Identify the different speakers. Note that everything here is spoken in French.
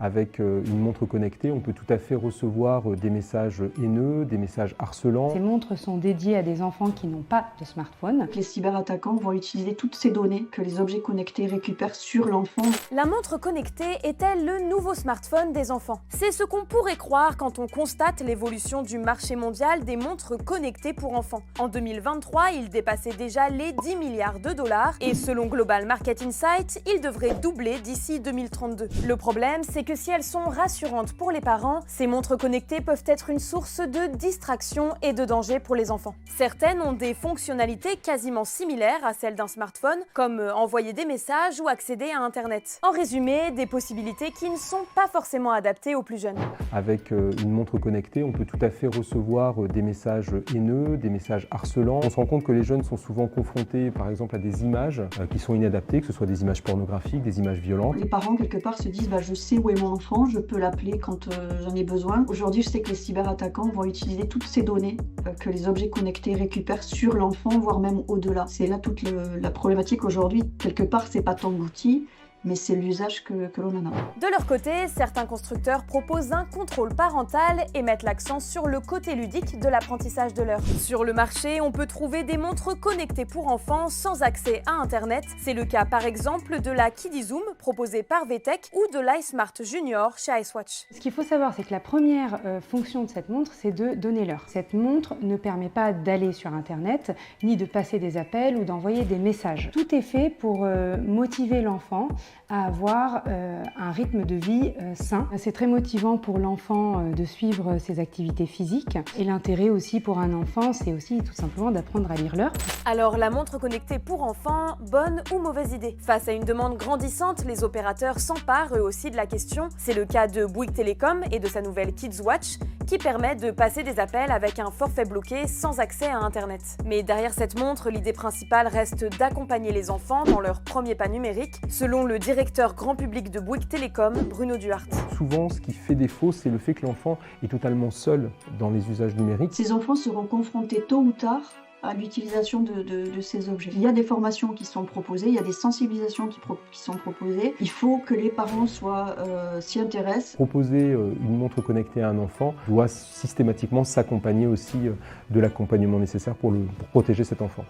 Speaker 1: Avec une montre connectée, on peut tout à fait recevoir des messages haineux, des messages harcelants.
Speaker 2: Ces montres sont dédiées à des enfants qui n'ont pas de smartphone.
Speaker 3: Les cyberattaquants vont utiliser toutes ces données que les objets connectés récupèrent sur l'enfant.
Speaker 4: La montre connectée est-elle le nouveau smartphone des enfants? C'est ce qu'on pourrait croire quand on constate l'évolution du marché mondial des montres connectées pour enfants. En 2023, il dépassait déjà les 10 milliards de dollars et selon Global Market Insight, il devrait doubler d'ici 2032. Le problème, c'est que si elles sont rassurantes pour les parents, ces montres connectées peuvent être une source de distraction et de danger pour les enfants. Certaines ont des fonctionnalités quasiment similaires à celles d'un smartphone, comme envoyer des messages ou accéder à Internet. En résumé, des possibilités qui ne sont pas forcément adaptées aux plus jeunes.
Speaker 1: Avec une montre connectée, on peut tout à fait recevoir des messages haineux, des messages harcelants. On se rend compte que les jeunes sont souvent confrontés, par exemple, à des images qui sont inadaptées, que ce soit des images pornographiques, des images violentes.
Speaker 3: Les parents, quelque part, se disent je sais où est mon enfant, je peux l'appeler quand j'en ai besoin. Aujourd'hui, je sais que les cyberattaquants vont utiliser toutes ces données que les objets connectés récupèrent sur l'enfant, voire même au-delà. C'est là toute la problématique aujourd'hui. Quelque part, c'est pas tant l'outil, mais c'est l'usage que l'on en a.
Speaker 4: De leur côté, certains constructeurs proposent un contrôle parental et mettent l'accent sur le côté ludique de l'apprentissage de l'heure. Sur le marché, on peut trouver des montres connectées pour enfants sans accès à Internet. C'est le cas par exemple de la KidiZoom proposée par VTech ou de l'iSmart Junior chez Icewatch.
Speaker 2: Ce qu'il faut savoir, c'est que la première fonction de cette montre, c'est de donner l'heure. Cette montre ne permet pas d'aller sur Internet, ni de passer des appels ou d'envoyer des messages. Tout est fait pour motiver l'enfant à avoir un rythme de vie sain. C'est très motivant pour l'enfant de suivre ses activités physiques et l'intérêt aussi pour un enfant, c'est aussi tout simplement d'apprendre à lire l'heure.
Speaker 4: Alors la montre connectée pour enfants, bonne ou mauvaise idée? Face à une demande grandissante, les opérateurs s'emparent eux aussi de la question. C'est le cas de Bouygues Telecom et de sa nouvelle Kids Watch qui permet de passer des appels avec un forfait bloqué sans accès à Internet. Mais derrière cette montre, l'idée principale reste d'accompagner les enfants dans leur premier pas numérique, selon le directeur grand public de Bouygues Telecom, Bruno Duhart.
Speaker 1: Souvent, ce qui fait défaut, c'est le fait que l'enfant est totalement seul dans les usages numériques.
Speaker 3: Ces enfants seront confrontés tôt ou tard à l'utilisation de ces objets. Il y a des formations qui sont proposées, il y a des sensibilisations qui sont proposées. Il faut que les parents s'y intéressent.
Speaker 1: Proposer une montre connectée à un enfant doit systématiquement s'accompagner aussi de l'accompagnement nécessaire pour protéger cet enfant.